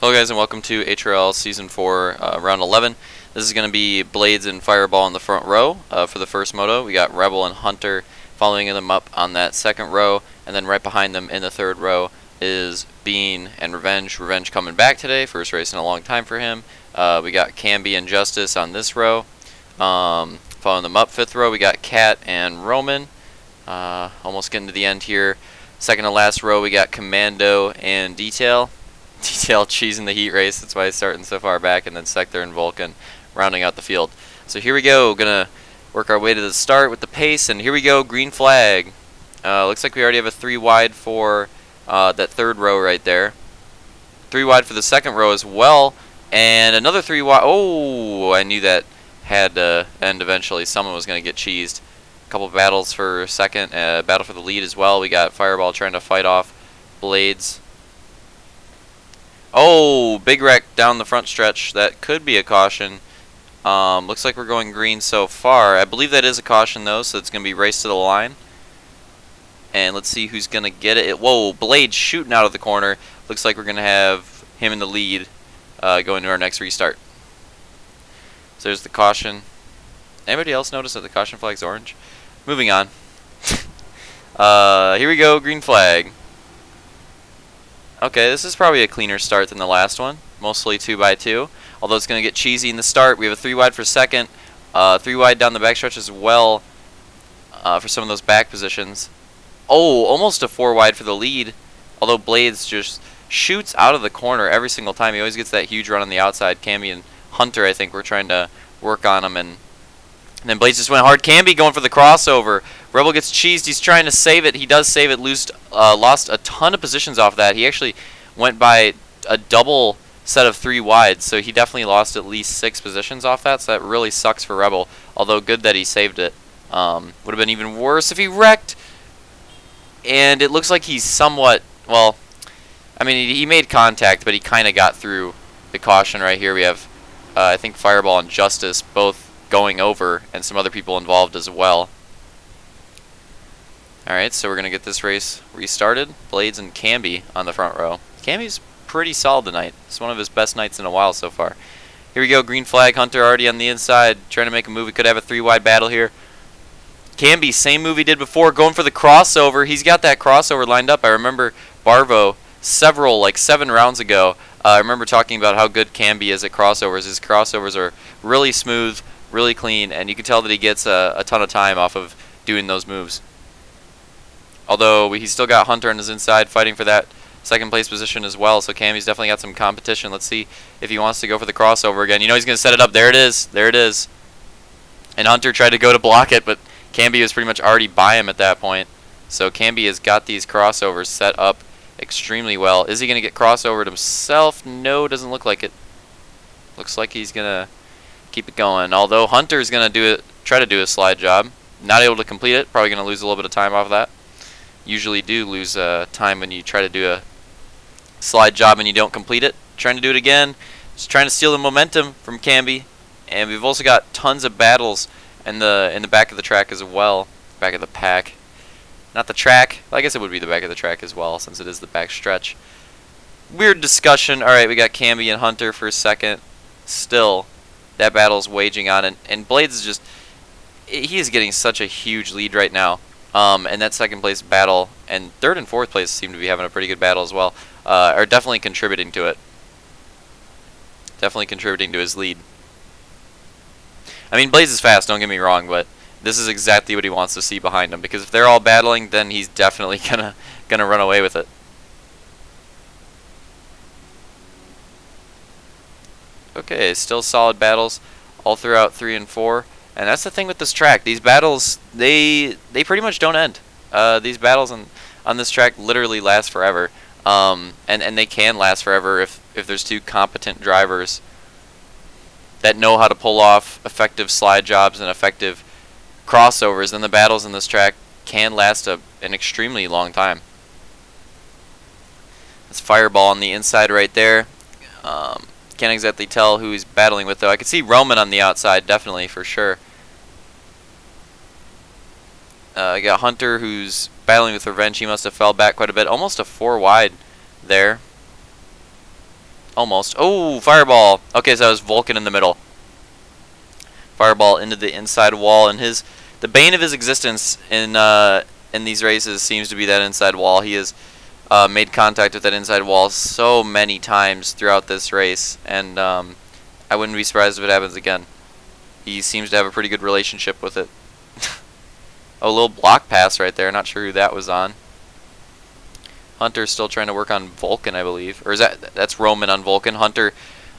Hello guys and welcome to HRL Season 4, Round 11. This is going to be Blades and Fireball in the front row for the first moto. We got Rebel and Hunter following them up on that second row, and then right behind them in the third row is Bean and Revenge. Revenge coming back today, first race in a long time for him. We got Camby and Justice on this row. Following them up, fifth row, we got Cat and Roman. Almost getting to the end here. Second to last row, we got Commando and Detail. Detail cheesing the heat race, that's why he's starting so far back, and then Sector and Vulcan rounding out the field. So here we go, gonna work our way to the start with the pace, and here we go, green flag. Looks like we already have a 3 wide for that third row right there. 3 wide for the second row as well, and another 3 wide. Oh, I knew that had to end eventually. Someone was gonna get cheesed. A couple battles for second, battle for the lead as well. We got Fireball trying to fight off Blades. Oh, big wreck down the front stretch. That could be a caution. Looks like we're going green so far. I believe that is a caution though, so it's going to be race to the line. And let's see who's going to get it. Whoa, Blade shooting out of the corner. Looks like we're going to have him in the lead going to our next restart. So there's the caution. Anybody else notice that the caution flag's orange? Moving on. Here we go, green flag. Okay, this is probably a cleaner start than the last one. Mostly 2x2. Although it's going to get cheesy in the start. We have a 3 wide for second. 3 wide down the backstretch as well for some of those back positions. Oh, almost a 4 wide for the lead. Although Blades just shoots out of the corner every single time. He always gets that huge run on the outside. Camby and Hunter, I think, were trying to work on him. And then Blades just went hard. Camby going for the crossover. Rebel gets cheesed. He's trying to save it. He does save it. Lost a ton of positions off that. He actually went by a double set of 3 wides, so he definitely lost at least 6 positions off that, so that really sucks for Rebel. Although good that he saved it. Would have been even worse if he wrecked. And it looks like he's somewhat, well, I mean, he made contact, but he kind of got through the caution right here. We have, I think, Fireball and Justice both going over, and some other people involved as well. Alright, so we're going to get this race restarted. Blades and Camby on the front row. Camby's pretty solid tonight. It's one of his best nights in a while so far. Here we go, green flag. Hunter already on the inside, trying to make a move. We could have a 3 wide battle here. Camby, same move he did before, going for the crossover. He's got that crossover lined up. I remember Barvo like 7 rounds ago. I remember talking about how good Camby is at crossovers. His crossovers are really smooth, really clean, and you can tell that he gets a ton of time off of doing those moves. Although he's still got Hunter on his inside fighting for that second place position as well, so Cammy's definitely got some competition. Let's see if he wants to go for the crossover again. You know he's going to set it up. There it is. There it is. And Hunter tried to go to block it, but Camby was pretty much already by him at that point. So Camby has got these crossovers set up extremely well. Is he going to get crossovered himself? No, doesn't look like it. Looks like he's going to keep it going. Although Hunter's going to try to do a slide job. Not able to complete it. Probably going to lose a little bit of time off of that. Usually do lose time when you try to do a slide job and you don't complete it. Trying to do it again. Just trying to steal the momentum from Camby. And we've also got tons of battles in the back of the track as well. Back of the pack. Not the track. I guess it would be the back of the track as well, since it is the back stretch. Weird discussion. Alright, we got Camby and Hunter for a second. Still, that battle's waging on. And Blades is just... he is getting such a huge lead right now. And that second place battle, and third and fourth place seem to be having a pretty good battle as well, are definitely contributing to it. Definitely contributing to his lead. I mean, Blaze is fast, don't get me wrong, but this is exactly what he wants to see behind him, because if they're all battling, then he's definitely gonna run away with it. Okay, still solid battles all throughout 3 and 4. And that's the thing with this track. These battles, they pretty much don't end. These battles on this track literally last forever. And they can last forever if there's 2 competent drivers that know how to pull off effective slide jobs and effective crossovers. Then the battles in this track can last an extremely long time. That's Fireball on the inside right there. Can't exactly tell who he's battling with, though. I could see Roman on the outside, definitely, for sure. I got Hunter, who's battling with Revenge. He must have fell back quite a bit. Almost a 4 wide there. Almost. Oh, fireball. Okay, so that was Vulcan in the middle. Fireball into the inside wall, and the bane of his existence in these races seems to be that inside wall. He has made contact with that inside wall so many times throughout this race, and I wouldn't be surprised if it happens again. He seems to have a pretty good relationship with it. A little block pass right there. Not sure who that was on. Hunter's still trying to work on Vulcan, I believe. Or is that's Roman on Vulcan. Hunter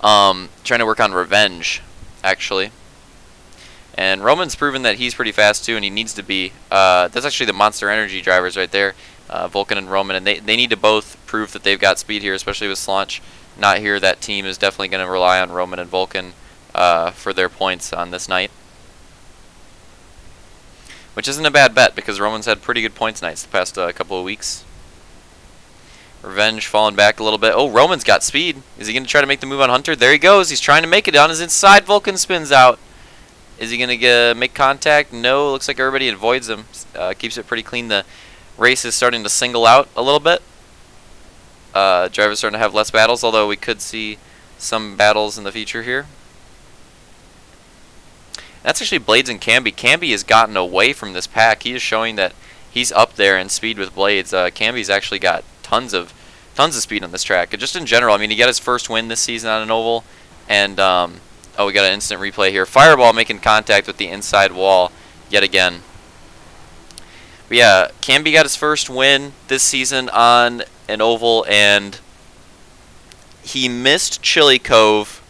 trying to work on Revenge, actually. And Roman's proven that he's pretty fast too, and he needs to be. That's actually the Monster Energy drivers right there, Vulcan and Roman, and they need to both prove that they've got speed here, especially with Slaunch not here. That team is definitely going to rely on Roman and Vulcan for their points on this night. Which isn't a bad bet, because Roman's had pretty good points nights the past couple of weeks. Revenge falling back a little bit. Oh, Roman's got speed. Is he going to try to make the move on Hunter? There he goes. He's trying to make it on his inside. Vulcan spins out. Is he going to make contact? No. Looks like everybody avoids him. Keeps it pretty clean. The race is starting to single out a little bit. Drivers starting to have less battles, although we could see some battles in the future here. That's actually Blades and Camby. Camby has gotten away from this pack. He is showing that he's up there in speed with Blades. Camby's actually got tons of speed on this track. And just in general, I mean, he got his first win this season on an oval, and oh, we got an instant replay here. Fireball making contact with the inside wall yet again. But yeah, Camby got his first win this season on an oval, and he missed Chili Cove.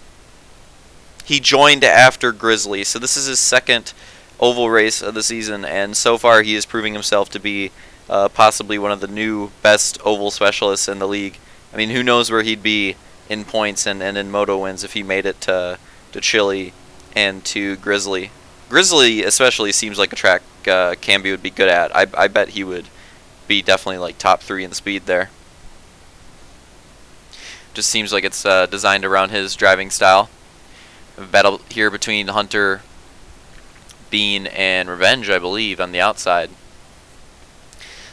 He joined after Grizzly, so this is his second oval race of the season, and so far he is proving himself to be possibly one of the new best oval specialists in the league. I mean, who knows where he'd be in points and in Moto wins if he made it to Chili and to Grizzly. Grizzly especially seems like a track Camby would be good at. I bet he would be definitely like top 3 in speed there. Just seems like it's designed around his driving style. A battle here between Hunter, Bean, and Revenge, I believe, on the outside.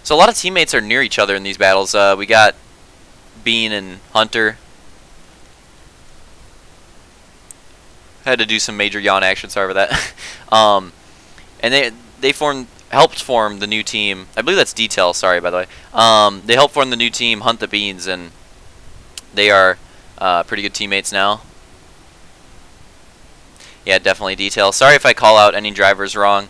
So a lot of teammates are near each other in these battles. We got Bean and Hunter. Had to do some major yawn action, sorry for that. And they helped form the new team. I believe that's Detail, sorry by the way. They helped form the new team, Hunt the Beans, and they are pretty good teammates now. Yeah, definitely Detail. Sorry if I call out any drivers wrong.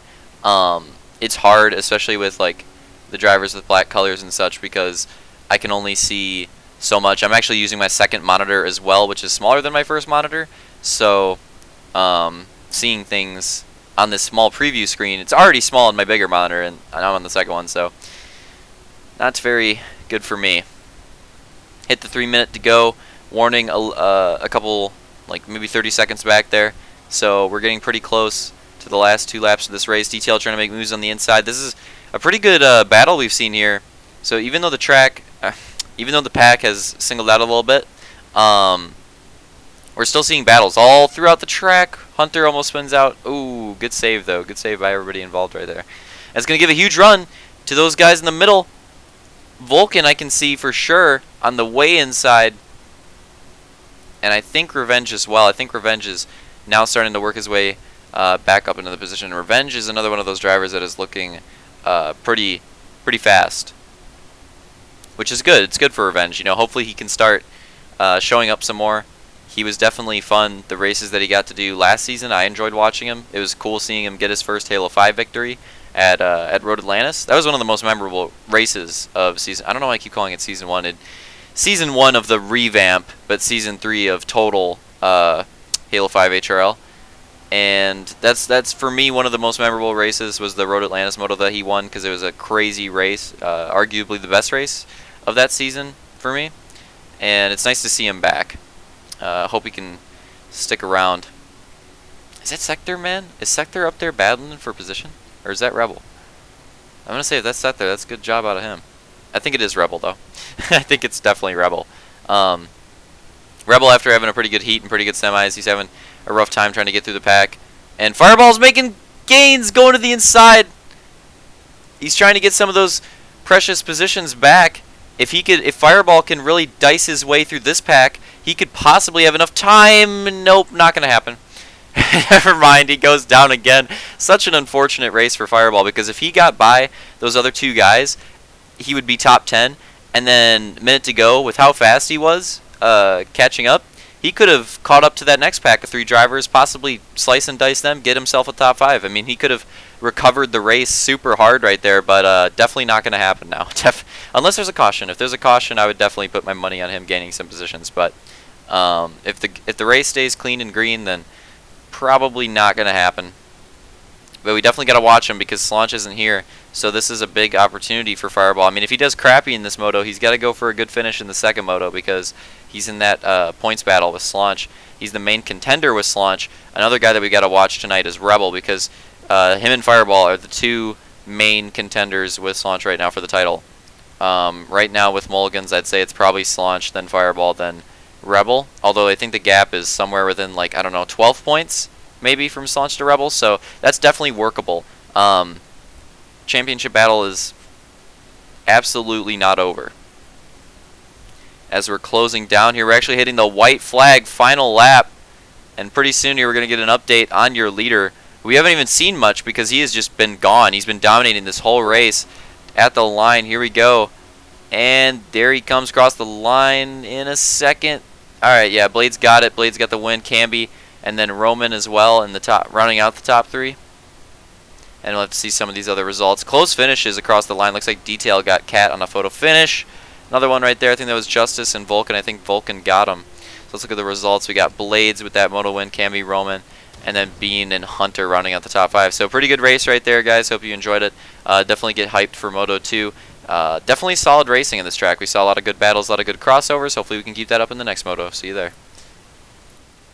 It's hard, especially with like the drivers with black colors and such, because I can only see so much. I'm actually using my second monitor as well, which is smaller than my first monitor. So seeing things on this small preview screen, it's already small on my bigger monitor, and I'm on the second one, so that's very good for me. Hit the 3 minute to go. Warning a couple, like maybe 30 seconds back there. So we're getting pretty close to the last 2 laps of this race. Detail trying to make moves on the inside. This is a pretty good battle we've seen here. So even though the pack has singled out a little bit, we're still seeing battles all throughout the track. Hunter almost spins out. Ooh, good save though. Good save by everybody involved right there. That's going to give a huge run to those guys in the middle. Vulcan I can see for sure on the way inside. And I think Revenge as well. I think Revenge is now starting to work his way back up into the position. Revenge is another one of those drivers that is looking pretty fast, which is good. It's good for Revenge. You know, hopefully he can start showing up some more. He was definitely fun. The races that he got to do last season, I enjoyed watching him. It was cool seeing him get his first Halo 5 victory at Road Atlantis. That was one of the most memorable races of season. I don't know why I keep calling it season 1. Season 1 of the revamp, but season 3 of total Halo 5 HRL. And that's for me one of the most memorable races was the Road Atlantis Moto that he won, because it was a crazy race, arguably the best race of that season for me. And it's nice to see him back. Hope he can stick around. Is that Sector, man? Is Sector up there battling for position? Or is that Rebel? I'm going to say if that's Sector, that's a good job out of him. I think it is Rebel, though. I think it's definitely Rebel. Rebel, after having a pretty good heat and pretty good semis, he's having a rough time trying to get through the pack. And Fireball's making gains going to the inside. He's trying to get some of those precious positions back. if Fireball can really dice his way through this pack, he could possibly have enough time. Nope, not going to happen. Never mind, he goes down again. Such an unfortunate race for Fireball, because if he got by those other two guys, he would be top 10. And then minute to go, with how fast he was catching up, he could have caught up to that next pack of 3 drivers, possibly slice and dice them, get himself a top 5. I mean, he could have recovered the race super hard right there, but definitely not going to happen now. Unless there's a caution. If there's a caution, I would definitely put my money on him gaining some positions. But if the race stays clean and green, then probably not going to happen. But we definitely got to watch him because Slaunch isn't here. So this is a big opportunity for Fireball. I mean, if he does crappy in this moto, he's got to go for a good finish in the second moto because he's in that points battle with Slaunch. He's the main contender with Slaunch. Another guy that we got to watch tonight is Rebel because him and Fireball are the 2 main contenders with Slaunch right now for the title. Right now with Mulligans, I'd say it's probably Slaunch, then Fireball, then Rebel. Although I think the gap is somewhere within, like, I don't know, 12 points maybe from Slaunch to Rebel. So that's definitely workable. Championship battle is absolutely not over. As we're closing down here, we're actually hitting the white flag final lap, and pretty soon here we're going to get an update on your leader. We haven't even seen much because he has just been gone. He's been dominating this whole race. At the line, here we go, and there he comes across the line in a second. Alright, yeah, Blades got it. Blades got the win. Camby and then Roman as well in the top, running out the top 3. And we'll have to see some of these other results. Close finishes across the line. Looks like Detail got Cat on a photo finish. Another one right there. I think that was Justice and Vulcan. I think Vulcan got him. So let's look at the results. We got Blades with that moto win, Camby, Roman, and then Bean and Hunter running out the top 5. So pretty good race right there, guys. Hope you enjoyed it. Definitely get hyped for Moto 2. Definitely solid racing in this track. We saw a lot of good battles, a lot of good crossovers. Hopefully we can keep that up in the next Moto. See you there.